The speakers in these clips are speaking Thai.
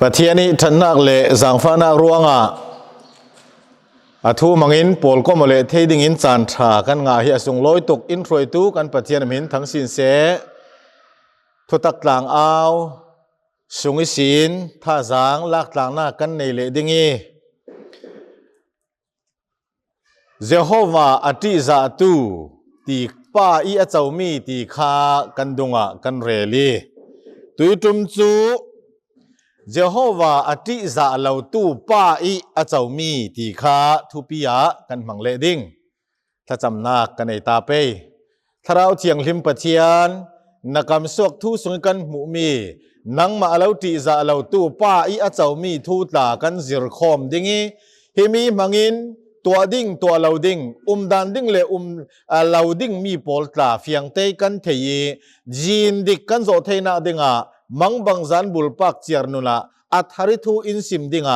ปะเทียนี้ทันนักเละสังฟ้านักรวงทูมังอินปอลก็มาเละเทดิ่งอินจันทรากันงาเฮียส่งลอยตกอินทรอยตูกันปะเทียนมินทั้งสินเสทุตักหลังเอาสุงอิสินท่าจางลักหลังหน้ากันในเละดิ่งอีเจโฮวาอติจาตูตีป้าอีอาเจ้ามีตีข้ากันดงกันเรลีตุยตุมจูเจโฮวาอติจาเหล่าตู้ป้าอีอาเจ้ามีตีข้าทุปิยะกันมังเลดิ่งถ้าจำนักกันในตาเปยถ้าเราเทียงลิมปะเทียนนักำสวกทุสงกันหมู่มีนังมาเหล่าติจาเหล่าตู้ป้าอีอาเจ้ามีทูตากันจิรคอมดิ่งเฮมีมังอินตัวดิ่งตัวเหล่าดิ่งดันดิ่งเลเหล่าดิ่งมีโพลตาเฟียงเตกันเทียจีนดิกกันโจเทน่าดิ่งมังบังจันบุลปักเจียร์นุละอัฐาริทูอินซิมดิ่ง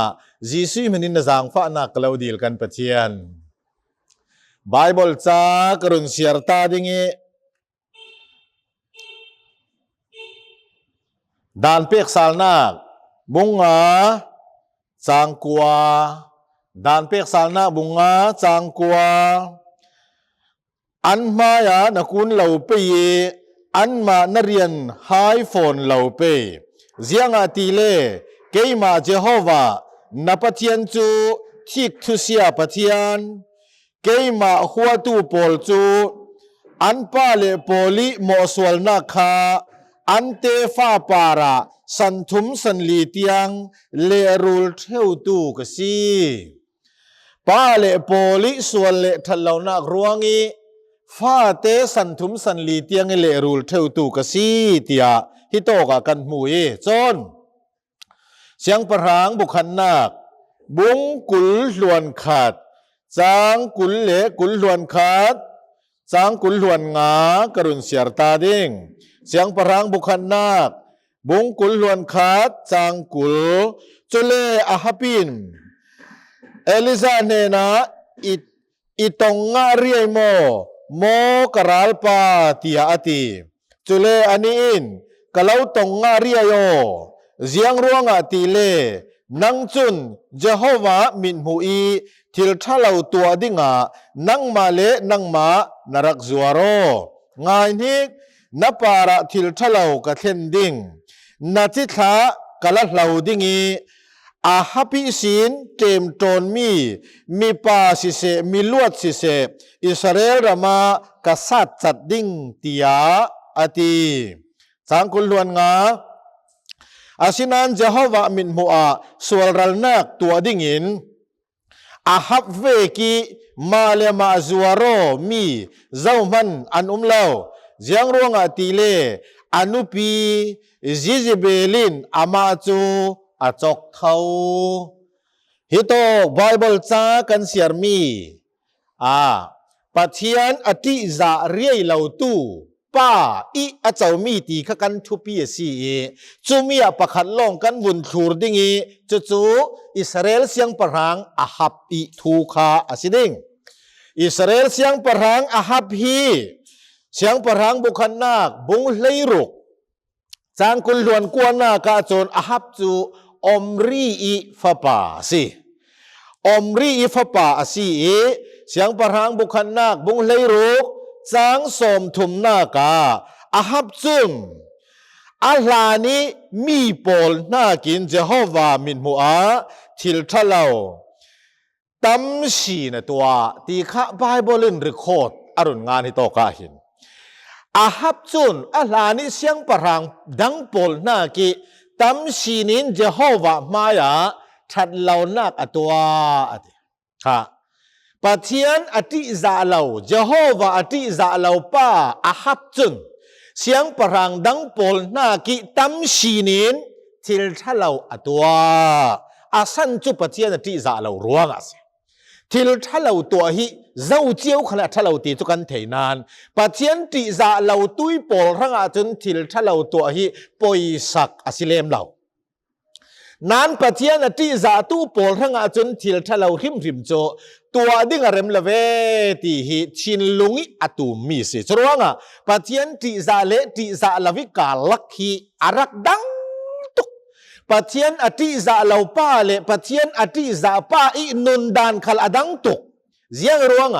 จีซุยมันอินจางฟ้านักเหล่าดีลกันปะเทียนไบเบิลจากรุนเชียร์ตาดิ่งดานเปียกสาลนักบุงจางกัวดานเปียกสาลนักบุงจางกัวอันมายานักุนเหล่าเปยอันมานาเรียนไฮโฟนเหล่าเปยเจียงตีเล่เกยมาเจโฮวานับเทียนจูทิกทุเซียปเทียนเกยมาหัวตูโปลจูอันปาเลโปลิโมสวลนาคาอันเตฟ้าปาระสันทุมสันลีเตียงเลรูลเทวตูกสีปาเลโปลิสวลเลทัลลานักรวงีฟ้าเตสันทุมสันลีเตียงเลรูลเทวตูกสีเตียฮิโตกกันมวยจนเสียงประหางบุคันนักบุงกุลลวนขาดจางกุลเลกุลลวนขาดจางกุลลวนงากรุณเสียร์ตาดิ่งเสียงประหางบุคันนักบุงกุลลวนขาดจางกุลจุเลอาฮปินเอลิซาเนนาอิตงงาเรียโมกราลปาติอาติจุเลอันนี้กะเลาตงงาเรียโยเจียงรวงตีเลนังจุนเจโฮวามินหูอีทิลทะเลาตัวดิ่งนังมาเลนังมานรักจัวโรงายนิกนปาระทิลทะเลากะเทนดิ่งนาทิทากะละเหลาดิ่งอาฮัปิสินเกมโจนมีปาสิเสมีลวดสิเสอิสราเอลรามากษัตริย์จัดดิ่งตียาอติสังกุลลวนงาอาสินันเจโฮวามินมัวสวลรัลนักตัวดิ่งอินอาฮับเวกีมาเลมาจัวโรมีเจ้ามันอันเลาเจียงรวงตีเลอนุปีจิจิเบลินอามาจูอาจกเทาฮิโตไบเบิลจากันเสียร์มีปัทยันอติจาเรียเหล่าตู้ป้าอีอาเจ้ามีตีขกันทุปีสีจูมีอปะขัดลงกันวุ่นทูรดิ่งจู่อิสราเอลเสียงปะรังอาฮับอีทูคาอาสิดิ่งอิสราเอลเสียงปะรังอาฮับฮีเสียงปะรังบุคันนักบุงเลยรุกจางกุลลวนกวนนากาโจนอาฮับจูอมรีอีฟปาสิอมรีอีฟปาสิเสียงปะรังบุคันนักบุงเลยรุกจางสมทุมนากาอาฮับจุมอัลลานี้มีโปลนากินเจโฮวามินมัวทิลทะเลาตัมชีนตัวตีข้าไบเบิลินรีคอร์ดอรุณงานที่โตกาหินอาฮับจุนอัลลานี้เสียงปะรังดังโปลนากิตัมชีนินเจโฮวามายาทัดเหล่านักตัวค่ะปะเทียนอติจาเหล่าเจโฮวาอติจาเหล่าป้าอาฮับจุนเสียงปะรังดังโปลนากิตัมชีนินทิลทะเหล่าตัวอาสันจุปะเทียนอติจาเหล่ารัวกสิทิลทะเหล่าตัวฮีเจ้าเจียวขณะทะเหล่าตีจุกันเทนานปะเทียนติจาเหล่าตุยโปลรังอาจนทิลทะเหล่าตัวฮีปอยสักอสิเลมเหล่านั้นปะเทียนติจาตู้โปลทั้งอาจนทิลทะเลาริมโจตัวดิ่งเร็มละเวตีหิชินลุงอตุมีสิจรวงปะเทียนติจาเลติจาลวิกาลักฮีอารักดังตุก ปะเทียนอติจะเหล่าป้าเลปะเทียนอติจะป้าอีนุนดานขลอดังตุกเสียงร้อง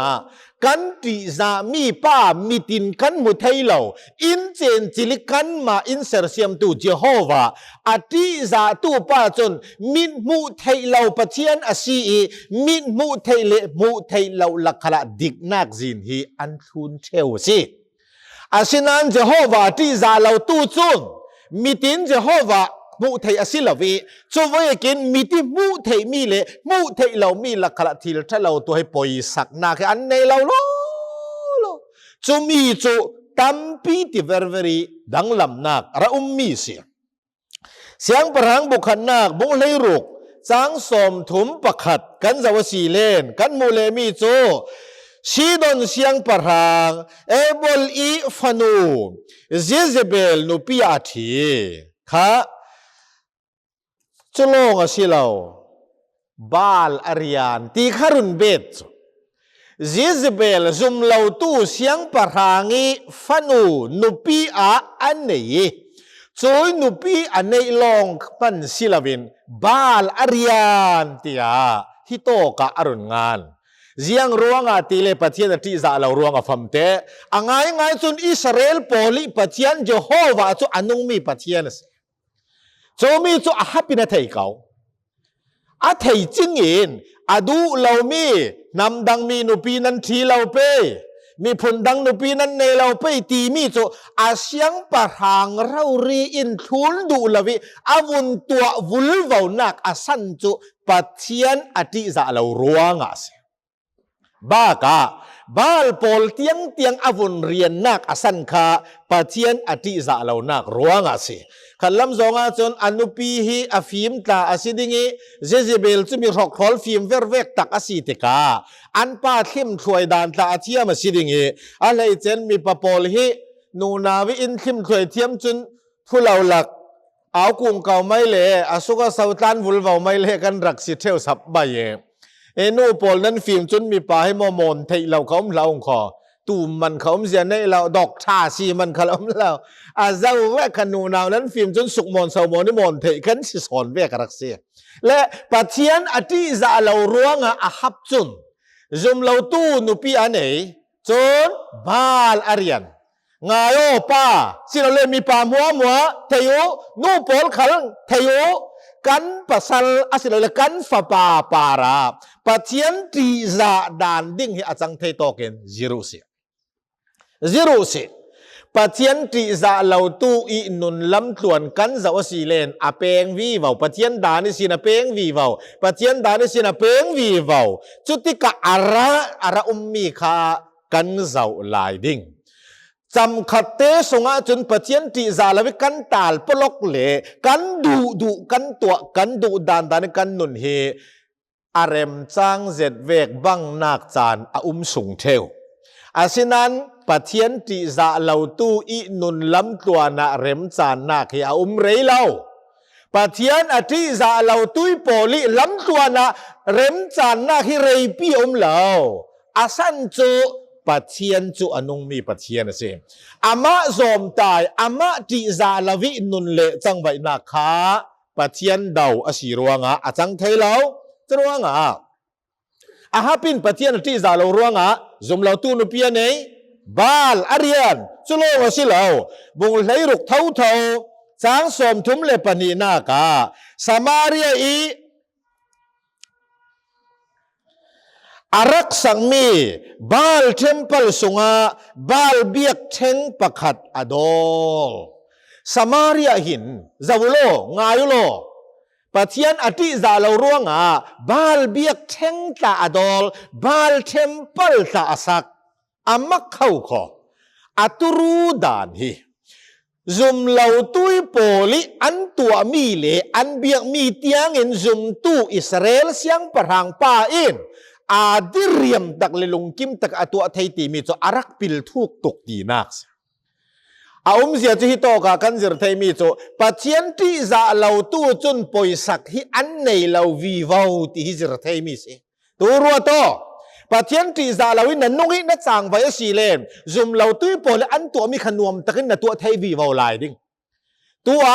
กันติจะมีป้ามีตินกันมุทัยเหล่าอินเจนจิลิกันมาอินเซอร์เซียมตูเจโฮวาอติจะตูป้าจนมินมุทัยเหล่าปะเทียนอาศีมินมุทัยเลมุทัยเหล่าลักขละดิกนักจินฮีอันทุนเชวซีอาศินันเจโฮวาอติจะเหล่าตูจุนมิตินเจโฮวามุทัยอาศิลวีจูไว้กินมิติมุทัยมีเลมุทัยเหล่ามีลักขละทิลถ้าเราตัวให้ปอยสักนาคืออันในเราโลจูมีจูตัมปีติเวอร์เวรีดังลำนักระมีเสียงประหังบุคคลนักบุเลยรุกจางสมถุมประขัดกันจะว่าสีเลนกันมูเลมีจูชีดอนเสียงประหังเอบอลอีฟานูเจเซเบลนุปิอาทีค่ะจุลงอสิลาวบาลอาริยานตีขารุนเบตเจเซเบลจุมลาวตูเสียงประหังอีฟานูนุปิอาอันนี้จอยนุปีอันในลองปันศิลวินบาลอาริยานที่ฮิโตกะอรุณงานเสียงร้องตีเลปะเทียนที่จะเราร้องฟัมเตะง่ายง่ายจนอิสราเอลโพลิปะเทียนเจโฮวาจุอนุมีปะเทียนสจมีจุอาฮับปินะไทยเขาอาไทยจิงอินอาดูเรามีนำดังมีนุปีนันทีเราเปมีผลดังนุปีนั้นในเราไปตีมีโจอาเสียงปะหางเรารีอินทุลดูลวิอาวุนตัววุลวานักอาสันโจปะเทียนอติจะเราร้วงอาเสบ้ากะบาลปอลเตียงเตียงอาวุนเรียนนักอาสันคาปะเทียนอติจะเรานักร้วงอาเสขันลำสองอาจนอนุปีฮีอาฟิมตาอาศิดิงีเจเจเบลจะมีรอกคอลฟิมเวรเวกตักอาศิติกาอันป้าเข้มช่วยดานตาอาเทียมอาศิดิงีอะไรเจนมีปะปอลฮีนูนาวิอินเข้มช่วยเทียมจนผู้เหล่าหลักเอากุ้งเก่าไม่เละอาสุกสาวตันวุลวาวไม่เละกันรักสิเทวสับใบนูปอลนั้นฟิมจนมีป้าให้มอมอนเทเราเขาเราขอตูมันเขาเสียในเราดอกชาซีมันเขาเราเจ้าแวกขนูนาวนั้นฟิล์มจนสุกมอนสาวมอนนี่มอนเทกันสิสอนแวกรักเสียและปะเทียนอติจะเราร้วงฮับจุนจุมเราตู้นุปีอันไหนจนบาลอาริยันงายโอป้าสิเราเลยมีป่ามัวเทยุนูปอลขังเทยุกันปัสลอาศิเราเลยกันฝาป่าปาราปะเทียนตีจะดานดิ่งให้อาจังเทโตเกนจิรุเสียzero se pathian ti za lo tu i nun lam tluan kan za o si len a peng vi vau pathian da ni sin a peng vi vau pathian da ni sin a peng vi vau chuti ka ara ummi kha kan zau lai ding cham khatte songa chun pathian ti za lawi kan tal polok le kan du kan tua kan du dan kan nun he arem chang zet vek bang nak chan a sung theu asinanปะเทียนติจะเราตู้อีนุนล้ำตัวน่ะเร็มจานนักเฮียเรยเราปะเทียนอธิจะเราตู้ปอลิล้ำตัวน่ะเร็มจานนักเฮียเรยปีเราอาสันจูปะเทียนจูอนุมีปะเทียนสิอามาโจมตายอามาติจะลาวินุนเละจังไว้นักขาปะเทียนดาวอสีรวงอาจังเทเราจะรวงอาฮับปินปะเทียนติจะเรารวงจุมเราตู้นุปียนไหนบาลอาริยันจุโลวสิลาวบุงไหลรุกเท่าจางสมทุมเลปนีนากาสมาเรียอีอารักสังมีบาลเทมเปิลสุงาบาลเบียกเทงปะขัดอดอลสมาเรียหินจาวโลงายุโลปะเทียนอติจาเราร่วงบาลเบียกเทงตาอดอลบาลเทมเปิลตาอสักอามักเข้าขออัตุรูดานฮีจุมเหล่าตุยโปลิอันตัวมีเลอันเบียกมีเตียงอินจุมตู้อิสราเอลเสียงปะหางป้าอินอาดิเรียมตักเลลงกิมตักอตัวไทยตีมีจอารักปิลทุกตกดีนักเสียจิโตกากันจิรไทยมีจปัจเจียนที่จะเหล่าตู้จุนปอยสักฮีอันในเหล่าวีวาวที่ฮิจิรไทยมีสิตัวรัวโตปะเทียนตีจาลาวินันนุกินัดจางไว้สีเลนจุมเหล่าตุ้ยปอลอันตัวมีขนวมตะกินนัตัวไทยวีวาวลายดิ้ง ตัว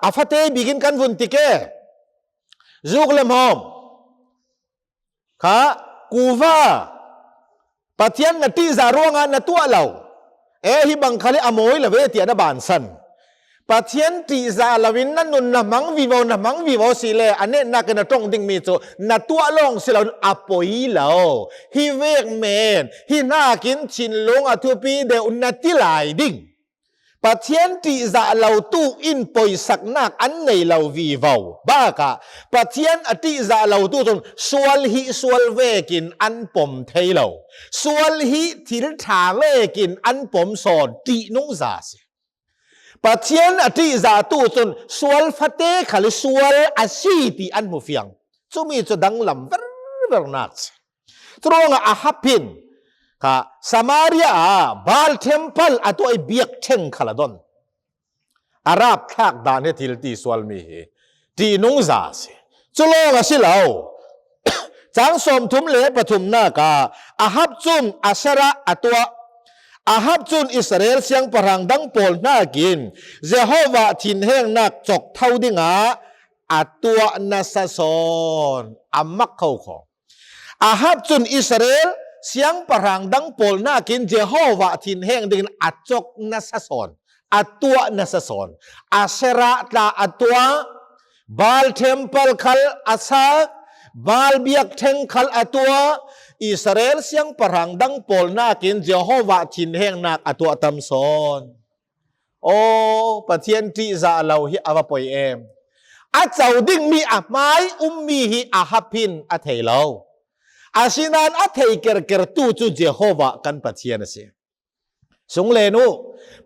อาฟาเตบิกินกันวุนติเกจุกเลมหอมค่ะกูว่าปะเทียนนตีจารวงานนตัวเราฮิบังคาเลอโมยละเวทียนบานสันปะเทียนตีจาลวินนั่นนุนนะมังวิวนะมังวิวสิเลอันนี้นักนตรงดิ่งมีโจนตัวลงสิเราอปอยเราฮิเวกเมนฮินากินชินลงอทุปีเดอุนนติลายดิ่งปะเทียนตีจาเราตู้อินปอยสักนักอันในเราวิวบ้ากะปะเทียนอติจาเราตู้จนสวลฮิสวลเวกินอันปมเทเราสวลฮิทิลทาเวกินอันปมสอนตีนุงซาสิปะเทียนอติจาตู้จนสวลฟะเตขลิสวลอาชีตีอันมุฟียงจุมีจุดังลำเวรนักตรงอาฮับพินค่ะสมาเรียบาลเทมเพิลอตัวไอเบียกเชงขลาดอนอาราบทักดานเฮทิลตีสวลมีตีนุงซาสิจุลงสิเหลาจังสมทุมเลปทุมนากาอาฮับจุนอาชระอตัวอาฮับจุนอิสราเอลเสียงปรังดังโปลน่ากินเจโฮวาทินแห่งนักจกเท่าดิ่งอาตัวนัสซอนอามักเขาของอาฮับจุนอิสราเอลเสียงปรังดังโปลน่ากินเจโฮวาทินแห่งดิ่งอาจกนัสซอนอาตัวนัสซอนอาเชระตาอาตัวบาลเทมเพิลคัลอาซาบาลเบียกเทงคัลอาตัวอิสราเอลเสียงปรังดังโปลน่ากินเจโฮวาทินแห่งนักอาตัวตัมซอนโอ้ปะเทียนที่จะเราฮิอาวปอยเอมอาเจ้าดิ่งมีอาไม้มีฮิอาฮับพินอาเทยเราอาชินานอาเทยเกรตูจูเจโฮวากันปะเทียนเสียสงเลนู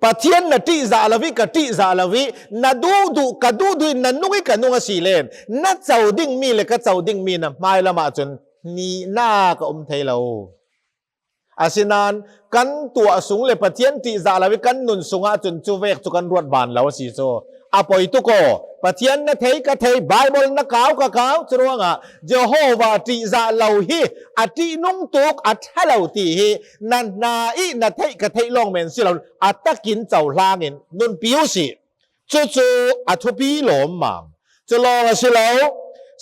ปะเทียนนติจาลวิกติจาลวินดูกดูนันนุกิกันนุงสีเลนนัดเจ้าดิ่งมีเลยก็เจ้าดิ่งมีนะไม่ละมาจนนี่น่าก็เทยเราอาชินานกันตัวสูงเลยปะเทียนติจาลวิกันนุนสูงจนจูเวกจุกันรวดบานแล้วสิโซอาปอยตุโกปะเทียนนะเทยก็เทยไบเบิลนะกาวก็กาวจรวงเจโฮวาติจาเราฮีอตินุงตุกอัทฮะเราตีฮีนันนาอีนะเทยก็เทยลองเมนสิเราอัตตะกินเจ้าลางินนุนปิวสิจู่อัทุปีหลอมมามจะลองสิเรา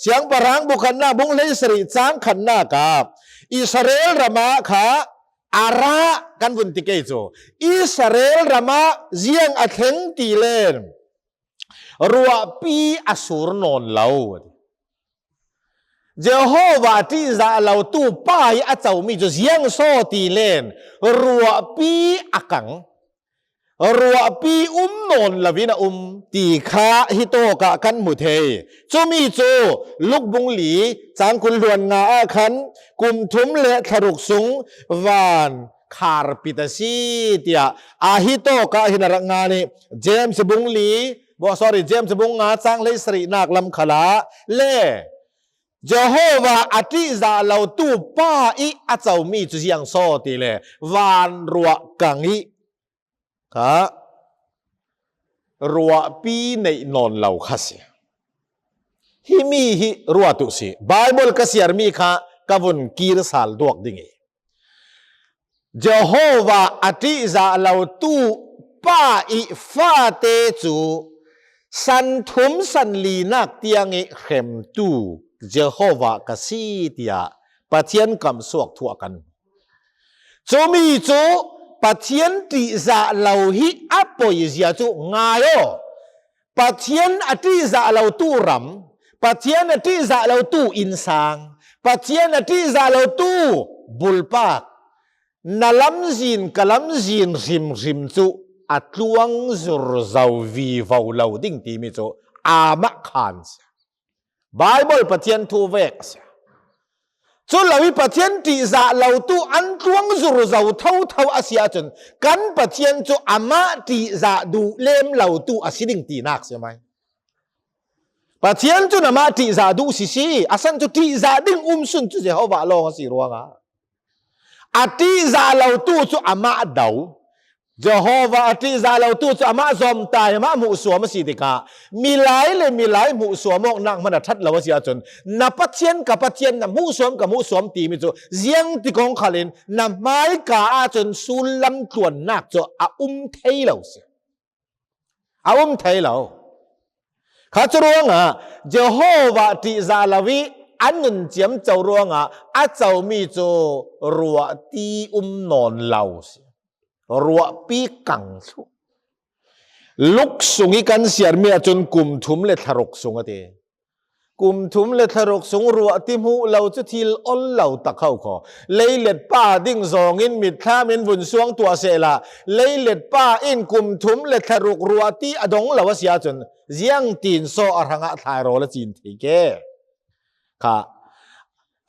เสียงปรังบุคันนาบุงเลสริจางขันนากาอิสราเอลรามาขาอาระกันวุนติเกโจอิสราเอลรามาเจียงอเข็งตีเลนรัวปีอสูรนอนเหลาเจโฮวาที่จะเราตู้ป้ายอาเจ้ามีจะเสียงโซตีเลนรัวปีอากังรัวปีนอนละวินาตีขาฮิโตกะกันมุเทจูมีจูลูกบุงหลีจางคุณลวนงาขันกุมทุมเลทรุกสุงวานคาร์ปิตาซีเตียอาฮิโตกะหินรังงานีเจมส์บุงหลีเจมส์บุงงาจางเลสรีนักลำขลาเล่เจโฮวาอติจาเราตู้ป้าอีอาเจ้ามีจุเสียงโซตีเลวานรัวกังอีค่ะรัวปีในนอนเหล่าข้าเสียฮิมีฮิรัวตุสิไบเบิลก็เสียมีค่ะกะวนกีรสัลดวกดิ่งเจโฮวาอติจาเราตู้ป้าอีฟาเตจูสันทุมสันลีนักเตียงเข็มตู้เจโฮวากสีเตียปะเทียนกำสวกทั่วกันจูมีจูปะเทียนติจาเราฮิอัปปอยเสียจูงายโอปะเทียนอติจาเราตู้รำปะเทียนอติจาเราตู้อินซางปะเทียนอติจาเราตู้บุลปากนลัมจินกลัมจินริมจูอัตลวงจุรเจ้าวีวาวเราดิ่งตีมิจูอามักขันไบเบิลปะเทียนทูเวกจนเราวิปะเทียนติจาเราตู้อันตวงจุรเจ้าเท่าอาเซียจนกันปะเทียนจูอามาติจาดูเล่มเราตู้อาศิดิ่งตีนักใช่ไหมปะเทียนจูนามาติจาดูสิอาสันจูติจาดิ่งสุนจูเจ้าว่าลองสิรัวงาอาติจาเราตู้จูอามาดาวเจโฮวาอติจาเราตู้จะมาจอมตายมาหมู่สวมสิติกามีหลายหมู่สวมอกนักมันทัดเราเสียจนนับปัจเจียนกับปัจเจียนนับหมู่สวมกับหมู่สวมตีมิจูเจียงติกองขลินนับไม้กาจนสูลลำตวนนักจะเทยเราเสียเทยเรา ข้าจะร้องเจโฮวาติซาลาวิอันนุนเจียมเจ้าร้องอาเจ้ามีโจรัวตีนอนเหลารัวปีกังสุลุกสุงิกันเสียมีจนกุมทุมเลทรกสุงเตกุมทุมเลทรกสุงรัวติมูเหลาจะทิลอลเหลาตะเข้าคอเลยเล็ดป้าดิ้งซองอินมิดข้ามินวุ่นสวงตัวเสลาเลยเล็ดป้าอินกุมทุมเลทรกรัวตีอดงเหลาเสียจนเจียงตีนโซอรังะทายโรละจีนทีเกค่ะ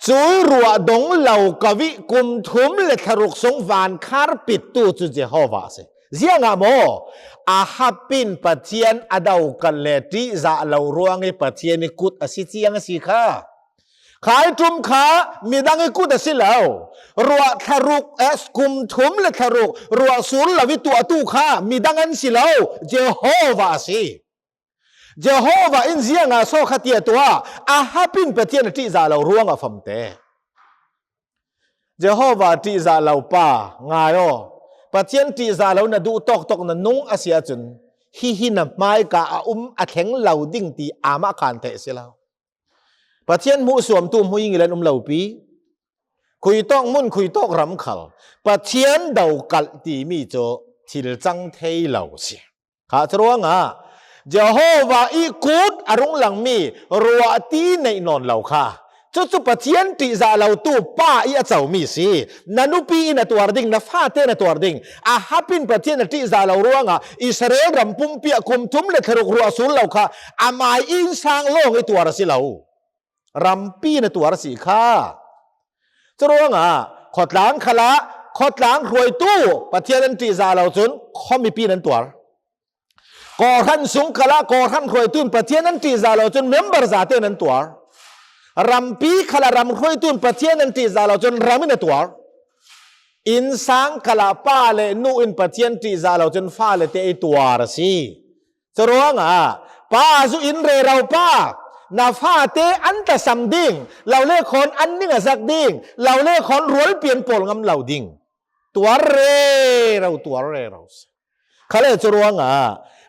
จุยรัวดงเหลากวิกุมทุมเลทรกสุงวานคาร์ปิดตูจุเจฮาวาเซเจียงโมอาฮับปินปะเทียนอดาวกันเลติจะเหลารวงไอปะเทียนกุดอสิเจียงสิค่ะขายจุมขามีดังไอกุดอสิเหลารัวทารุกกุมทุมเลทารุกรัวสุลลวิตัวตู้ขามีดังอันสิเหลาเจโฮวาสิเจโฮวาอินเจียงโซขัดเตียตัวอาฮับปินปะเทียนที่จะเหลารวงฟัมเตเจโฮวาที่จะเหลาป้างายอปะเทียนที่จะเราหน้าดูตอกนั่นนุ่งอาเซียจนฮินับไม้กะอาแข็งเหล่าดิ่งตีอามาขันเตะเสียแล้วปะเทียนมุสวมตุ้มหุยงิเลนเหล่าปีคุยต้องมุ่นคุยต้องรำขัลปะเทียนเดากัลตีมีโจทิลจังเทเหล่าเสียข้าจะร้องเจโฮวาอีกูดอรุณหลังมีรัวตีในนอนเหล่าข้าจุดปะเทียนที่จะเราตู้ป้าอีอาเจ้ามีสินันุปีนตัวดิ่งนัฟาเตนตัวดิ่งอาฮับปินปะเทียนที่จะเราร้องอิสราเอลรำปุ่มเปียคุมทุ่มเลทรุกรัวสุลเราค่ะอามาอินสังโลงไอตัวรสิเรารำปีนตัวรสิค่ะจะร้องขดหลังขละขดหลังรวยตู้ปะเทียนที่จะเราจนข้อมีปีนั้นตัวก่อท่านสูงขละก่อท่านรวยตู้ปะเทียนที่จะเราจนเมมเบอร์จะเตนั้นตัวรำปีขลารำคุยตุนประเทศนั้นที่จะเราจนรามินตัวอินสังขลาป้าเลนูอินประเทศที่จะเราจนฟ้าเลเตไอตัวรสิจะร้องป้าสุอินเรเราป้านาฟ้าเตอันตะสัมดิ่งเราเล่คนอันนิ่งสักดิ่งเราเล่คนรวยเปลี่ยนโปลงำเราดิ่งตัวเรเราตัวเรเราเขาเลยจะร้อง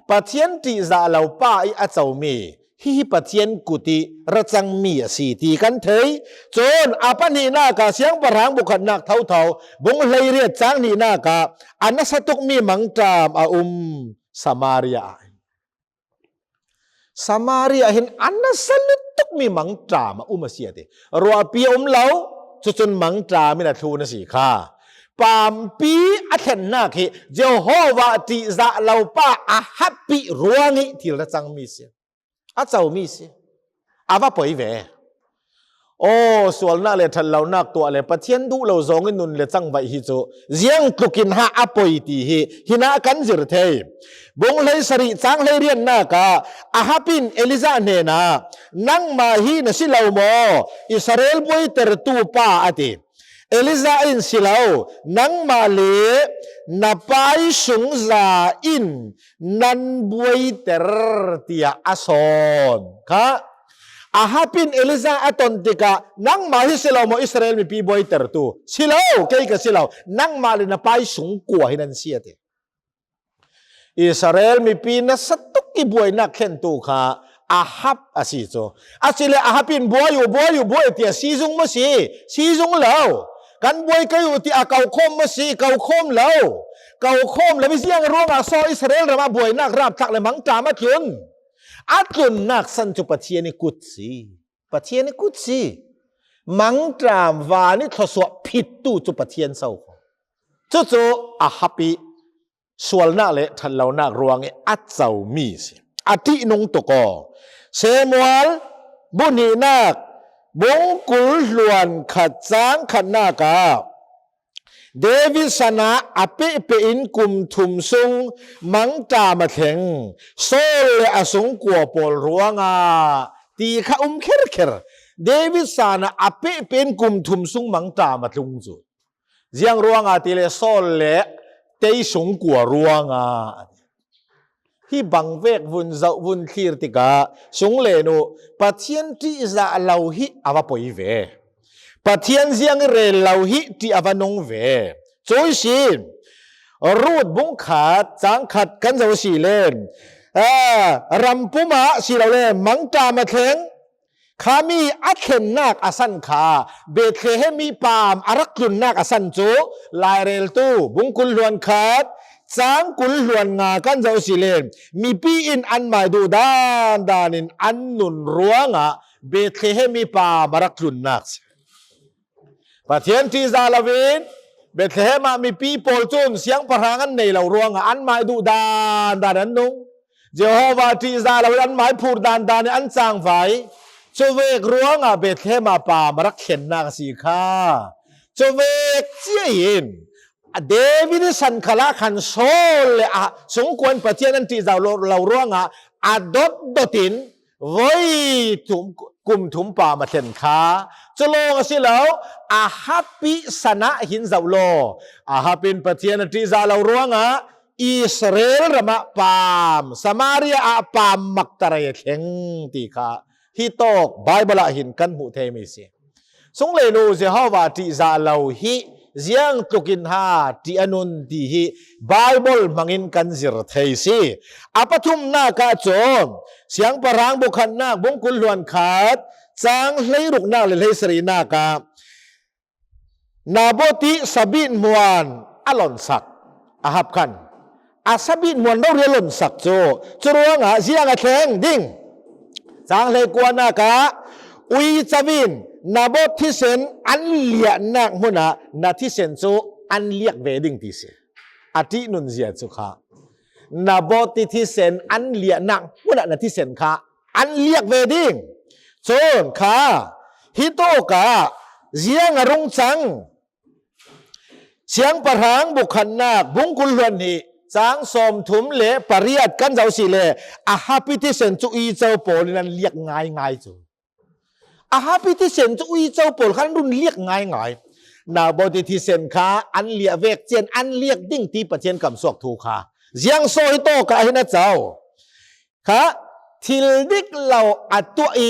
ประเทศที่จะเราป้าไออาเจ้ามีฮิปะเทียนกุติระจังมีสีตีกันเถยจนอาปนีนากาเสียงปรางบุคคลนักเท่าเท่าบงเลยเรียกจางนีนากาอันนั้นสตุกมีมังจามสมาริยาสมาริยาเห็นอันนั้นสตุกมีมังจามเสียเตรัวปีเหลาจนมังจามินาทูนสีข้าปามปีอัฐนักเจ้าโฮวาติจะเราป้าอาฮับปีรัวงี้ที่ระจังมีเสียอาเจ้ามีสิอาว่าปอยเวโอ้ส่วนนั่นเลยทันเรานักตัวเลยประเทศดูเราจงนุนเลยจังไปฮิโจเสียงตุกินหาอาปอยตีฮินากันจิรเทยบงเลยสริจังเลยเรียนนักอาฮับินเอลิซาเนนานั่งมาฮีนสิเราโมอิสราเอลบอยเตอร์ตูป้าอติเอลิซาอินสิเรานั่งมาเลนับไปสุงซาอินนันบวยเตอร์ตียอาซอนค่ะอาฮับินเอลิซาอัตอนติกานั่งมาฮิสิเราโมอิสราเอลมีปีบวยเตอร์ตูสิเราเกี่ยกับสิเรานั่งมาเลนับไปสุงกัวให้นันเสียเตอิสราเอลมีปีนัสตุกิบวยนักเข็นตูค่ะอาฮับอาศิโจอาศิเลอาฮับินบวยอยู่บวยเตียซีซุงมาซีซุงแล้วกันบวยก็อยู่ที่เกาคมมาสีเกาคมแล้วเกาคมแล้วไม่เสียงร้องซออิสราเอลระมาบวยนักราบทักเลยมังจามาจุนอัดจุนนักสันจุปะเทียนิกุศีปะเทียนิกุศีมังจามวานิทศวผิดตู้จุปะเทียนเศร้าจู่อาฮับปีส่วนนักเลยทันเรานักรวงอัดเจ้ามีสิอาทินงตกอเซมวลบุนีนักบงกุลลวนขัดจางขัดนากาเดวิสนาอภิเปอินกุมทุมซุงมังจามาเถงโซเลอสงกัวปอลรัวงาตีข้าเครเดวิสนาอภิเปอินกุมทุมซุงมังจามาทุงจุเจียงรัวงาตีเลโซเลเตยสงกัวรัวงาที่บังเวกวุนคีรติกาสงเลนุปัทยันที่จะเล่าฮิอาวปอยเวปัทยันเสียงเรเล่าฮิที่อาวานงเวโจยสิรูดบุงขาดจางขัดกันจะสีเล่น รำปุมาสิเราเลยมังกามาเทงขามีอัดเข็นนักอสันขาเบตเคเฮมีปามอารักลุนนักอสันจูลายเรลตูบุงกุลลวนขาดจางกุลลวนงากันเจ้าสิเลนมีปีอินอันหมายดูดานินอันนุนรัวงะเบตเคเฮมีปามอารักลุนนักปะเทียนที่ซาลาวินเบตเคเฮมามีปีโปลจุนเสียงพรังอันในเรารัวงะอันหมายดูดานนุงเจโฮวาที่ซาลาวินอันหมายพูดดานอันจางไฟจเวกรัวงะเบตเคมาปามรักเข็นนักสีข้าจเวกเจียนเดวิดสันขละขันโซลสงควรปะเทียนที่เรารัวงะอดดตินไว้ถุมกุมถุมปามาเข็นข้าจะลงสิแล้วฮับปิสนะหินเจ้าโลฮับปินปะเทียนที่เรารัวงะอิสราเอลระมาปามสมาเรียปามมักตะเรเข็งตีข้าฮิโตกไบเบิลหินกันหูเทมิสิสงเลนูเจฮาวาติซาเลาฮิเจียงตุกินฮาติอนุนติฮิไบเบิลมังอินกันจิรเทสิอปทุมนากาโจมเสียงปรางบุคันนาบุงกุลลวนขาดจางเลยรุกนาเลยสรีนากานาโบติสบินมวนอลอนสักอาฮับกันอาสบินมวนเราเรียลอนสักโจจรวงเจียงแข็งดิ่งจางเลยกวนนากาอุยจวินนาบที่เซนอันเลียนักมุนะนาที่เซนโซอันเลียกเวดิงที่เซอธินุนเสียสุขานาบที่เซนอันเลียนักมุนะนาที่เซนขาอันเลียกเวดิงโซนขาฮิโตกาเสียงรุงจังเสียงประหางบุคันนาบุงกุลวันนี้จางสมถุมเละปริยัดกันเจ้าสิเละอาฮาพิที่เซนจุอีเจ้าโปลนั้นเรียกง่ายจูอาฮาพิที่เซนจุอีเจ้าโปลขันรุ่นเรียกง่ายนาบดิที่เซนขาอันเลียเวกเจนอันเรียกดิ้งที่ประเทศกำสวกถูกขาเสียงโซฮิโตกาหินะเจ้าขาทิลดิกเราอัตัวอี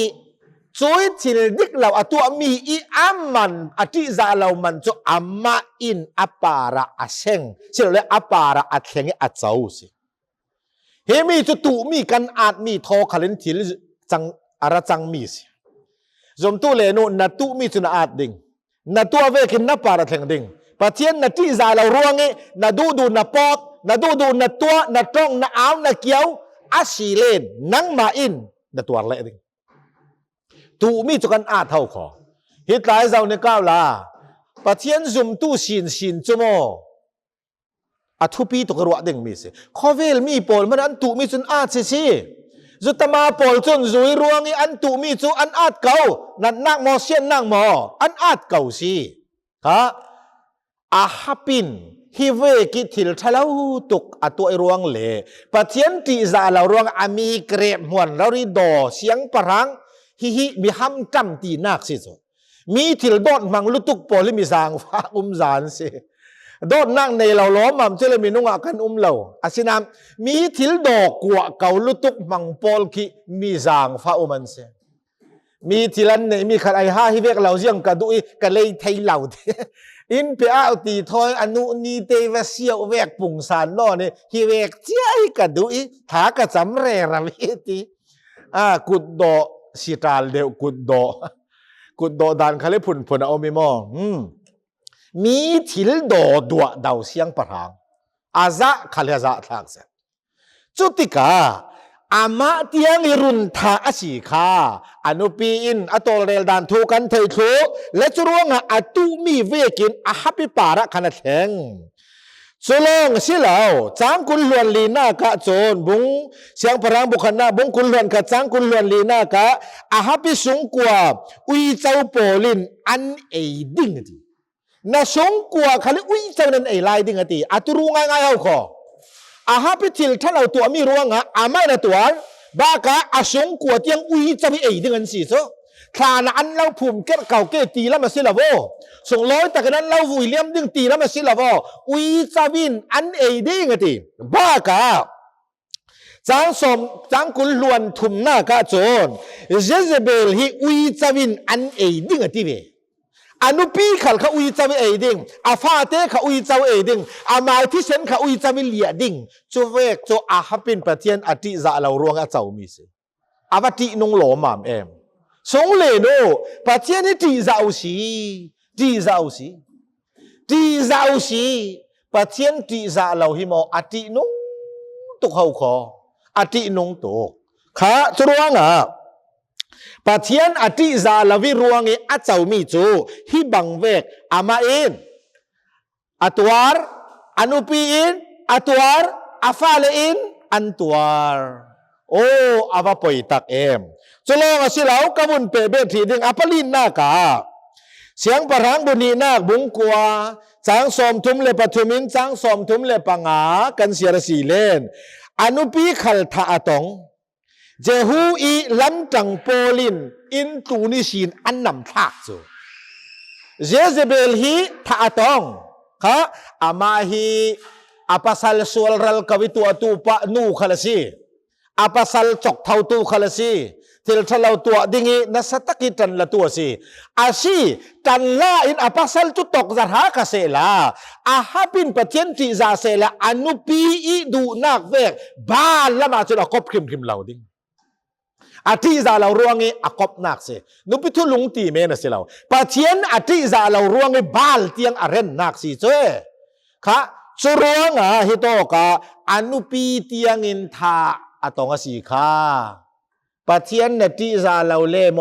ช่วยทิลดิกเราอัตัวมีอีอามันอธิจาเรามันจะอามาอินอปาระอาเชงเชื่อเลยอปาระอาเชงอาเจ้าสิเฮมีจะตุมีกันอาจมีทอขันทิลจังอาระจังมีสิจมตุเลนุนัตุมีจุนอาจดิ่งนัตัวเวกินนับปาระเทงดิ่งปัจเจียนนัที่จาเราร่วงเงนัดูนับปอกนัดูนัตัวนัตรงนัอ้าวนัเกียวอาชีเลนนังมาอินนัตัวอะไรดิ่งตูมีจุกันอาเท่าขอฮิตไลเจ้าในก้าวลาปะเทียนซุมตู้สินจุโมอัทุปีตุกรัวเด้งมีสิข้อเวลมีปอลมันอันตูมีจุนอาสิจุตมาปอลจนจุยรวงอันตูมีจุอันอาเก่านั่นนักมอเซียนนักมออันอาเก่าสิฮะอาฮับปินฮิเวกิทิลทะเลาตุกอัตัวรวงเล่ปะเทียนตีจาเรารวงอามีเกรบหวนเราริดอเสียงปรังฮิมีห้ำจำตีนักสิมีทิลโดดมังลุตุกโปลิมิจางฟ้าจานสิโดดนั่งในเราล้อมมั่มเจริญมีนุ่งอากันเราอาศินามมีทิลดอกกัวเกาลุตุกมังโปลกิมีจางฟ้ามันสิมีทิลันเนี่ยมีขัดไอฮาฮิเวกเราเสียงกระดุยกระเลยไทยเหล่าอินเปียเอาตีทอยอนุนีเตวเสียวเวกปุ่งสารล้อเนี่ยฮิเวกเจ้ากระดุยถากระจำเรระวิตีกุดโดสิตาลเดวกุดโดดันเขาเลยผลเอาไม่มองมีทิลโดดัวดาวเสียงประหางอาซะขลัยซะทางเสจุติกาอามาเตียงรุนทาอสีคาอนุปีอินอตอลเรลดันทูกันเทยทูและจรวงอตุมีเวกินอาฮับปิปาระขนาดแข็งสุลงสิเหล่าจางกุลลวนลีนากะโจนบุงเสียงพรังบุคนาบุงกุลลวนกะจางกุลลวนลีนากะอาฮับปิสุงกัวอุยเจ้าโปลินอันเอดิ่งดีน่าสงกัวเขาเลยอุยเจ้านั้นเอไลดิ่งดีอัตุรุงง่ายเอาขออาฮับปิทิลถ้าเราตัวมีรวงอาไม่นะตัวบากะอาสงกัวเตียงอุยเจ้าเอดิ่งสิโซขานอันเราภูมิเก่าเกตีแล้วมาสิละโวส่งร้อยแต่กันนั้นเราวิลเลียมดึงตีแล้วมาสิละโวอุยจาวินอันเอดิ่งตีบ้ากะจางกุลลวนทุมหน้ากะโจนเจเซเบลฮีอุยจาวินอันเอดิ่งตีเว อนุปีขัลเขาอุยจาวิเอดิงอาฟาเตเขาอุยจาวิเอดิงอามาที่เซนเขาอุยจาวิเลียดิงจูเวกจูอาฮับปินปะเทียนอติจะเรารวงอาเจ้ามีสิอาวตินงหลอมามเอ็มสงเลโนปะเทียนที่ติจะอุสีติจะอุสีติจะอุสีปะเทียนติจะเราหิมออตินงตุกเขาขออตินงตุกข้าจรวงอ่ะปะเทียนอติจาลวิรวงอีอาเจ้ามีจูฮิบังเวกอามาอินอัตวาร์อนุปีอินอัตวาร์อาฟาเลอินอันตวาร์โอ้อาวาปอยตักเอ็มจลองสิเหลากบุนเปเบทีดึงอปลินนากาเสียงปะรังบุนีนาคบุงกัวจางสมทุมเลปทุมินจางสมทุมเลปังากันเสียรสีเลนอนุปีขัลทาอตงเจฮูอีลันจังโปลินอินตูนิชินอันนำทักจูเจเซเบลฮีทาตองค่ะอามาฮีอาปัสลสวลรัลกวิตัวตูปะนูขลซีอาปัสลจกเท่าตูขลซีทิลทะเลาตัวดิ่งนัสตะกิตันละตัวซีอาชีตันลาอินอาปัสลจุตกจาระกเสลาอาฮับินปะเทียนติจาเสลาอนุปีอีดูนักเวกบาลละมาจุดกบคิมเหล่าดิ่งอาทิจาเรารวงงี้อากบนักเสนุปิทุลุงตีเมนสิเราปะเทียนอาทิจาเรารวงงี้บาลเตียงอเรนนักสิเจ้ค่ะสุรวงอ่ะฮิโตกาอนุปีเตียงอินทาอตองสีค่ะปะเทียนเนติจาเราเลโม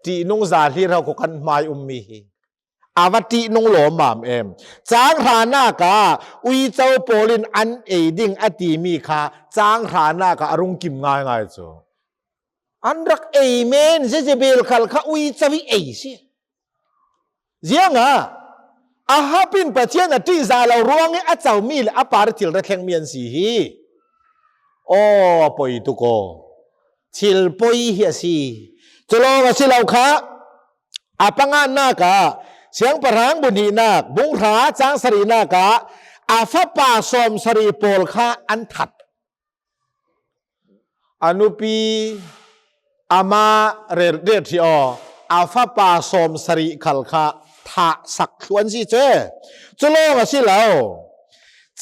ตีนุงจาที่เราคุกันมาอุมมีอาวตินุงหลอมามเอ็มจางฐานากาอุยเจ้าโปลินอันเอดิงอติมีค่ะจางฐานากาอรุงกิมง่ายๆจ้ะอันรักเอเมนเจเจเบลขัลเขาอุยจะวิเอสิเจียงอ่ะอาฮับินปะเทียนที่จาเรารวงไอ้อาเจ้ามีเลยอาปาร์ติลระแข่งเมียนสีโอ้ปอยตุโกทิลปอยเฮียสีจะลองสิเราค่ะอาปังานนากาเสียงปะรังบุนีนักบุงราจางสรีนากาอาฟะปาสมสรีโปลค่ะอันทัดอนุปีอามาเรที่อาฟาปาสมสริขัลคะทาสักชวนสิเจ้จะลองสิเรา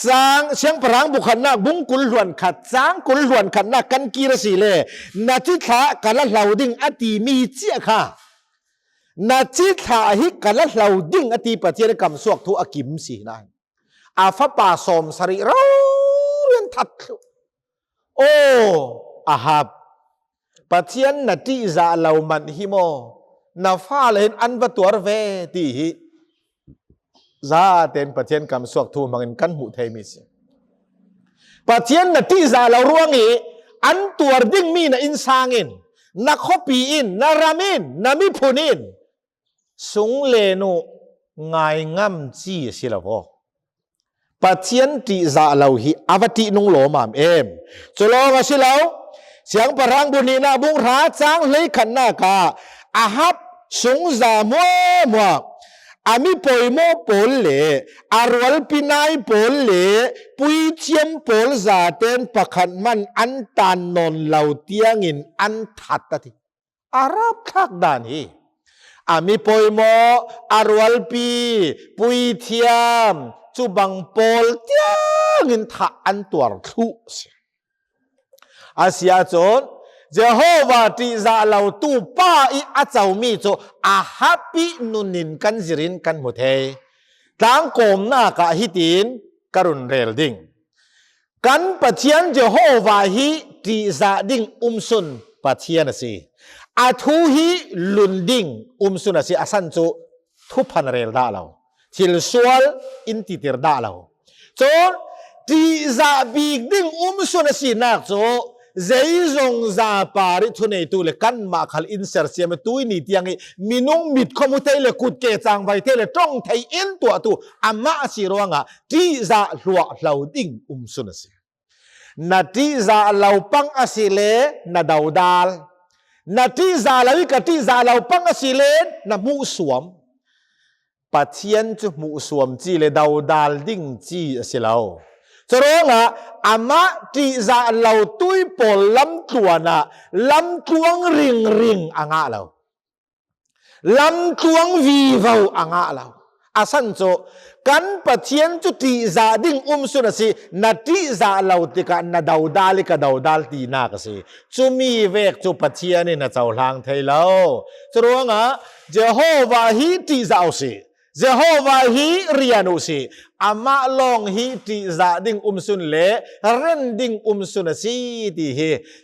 จางเสียงพรังบุคคลนักบุงกุลหวนขัดจางกุลหวนขัดนักกันกีรสีเลนาจิตากันละเหล่าดิ่งอติมีเจ้าค่ะนาจิตาฮิกันละเหล่าดิ่งอติปฏิรกรรมสวกทุอากิมสีนั่นอาฟาปาสมสริเราเรียนทัดโอ้อาฮับปะเทียนนาติจาเรามันฮิโมนาฟาเลนอันวัตัวเวตีฮิซาเต็นปะเทียนกำสวกทูมังกันหุเทมิสปะเทียนนาติจาเรารวงอีอันตัวดิ่งมีนาอินซางินนาคบีอินนารามินนามิพุนินสุงเลนุไงงำจีสิละวะปะเทียนติจาเราฮิอาวตินุงโลมามเอมจะลองสิเราเสียงปะรังบุนีนาบุงราจางเลยขันนากาอาฮับสุงจามัวอามิปอยโมปอลเลอารวลปินายปอลเลปุยเทียมปอลจาเต็นปะขันมันอันตานนนเหล่าเตียงอินอันทัดติอารับทักดานีอามิปอยโมอารวลปีปุยเทียมจูบังปอลเตียงอินทัดอันตัวทุอาเซียจนเจโฮวาติจาเราตูป้าอีอาเจ้ามีโจอาฮับปีนุนินกันจิรินกันหมดเฮต่างกลมหน้ากะฮิตินกรุนเรลดิงกันปะเทียนเจโฮวาฮิติจาดิงสุนปะเทียนสิอาทูฮิลุนดิงสุนสิอาสันโจทุพันเรลดาเราทิลสวลอินติติรดาเราโจติจาบีดิงสุนสินักโจเจยงจาปาริทุนเอตุเลกันมาขัลอินเซอร์เซียมตุยนิตียงมินุงมิดขมุเทเลกุดเกจังไวเทเลจ้องไทยอินตัวตุอามาสิรวงะที่จะรัวเหล่าดิ่งสุนสินาทีจะเหล่าปังอสิเลนาดาวดาลนาทีจะเหล่าวิกติจะเหล่าปังอสิเลนามุสวมปัจเจียนจุมุสวมจีเลดาวดาลดิ่งจีสิเหล่าจะร้องอ่ะอามาติจาเราตุยปอลลำตัวน่ะลำตัวริงอ่างะเรา ลำตวงวีเวาอ่างะเราอาสันโจกันปะเทียนจุติจาดิ่งสุนสินาติจาเราติกานาดาวดาลิกาดาวดาลตีนากสิจุมีเวกจุปะเทียนนี่นาเจ้าลางไทยเราจรวงะเจโฮวาฮีติจาสิเจโฮวาฮีเรียนุสิอามาลองฮีติจาดิ่งสุนเลเรนดิ่งสุนสิติ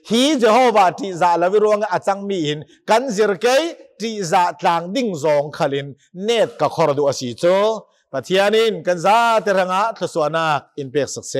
ฮีเจโฮวาติจาลาวิรวงะอาจังมีหินกันจิรเกยติจาตางดิ่งซองขลินเนตกะคอรดูอสิโจปะเทียนินกันซาเตรังะทศวนักอินเปกสักเซ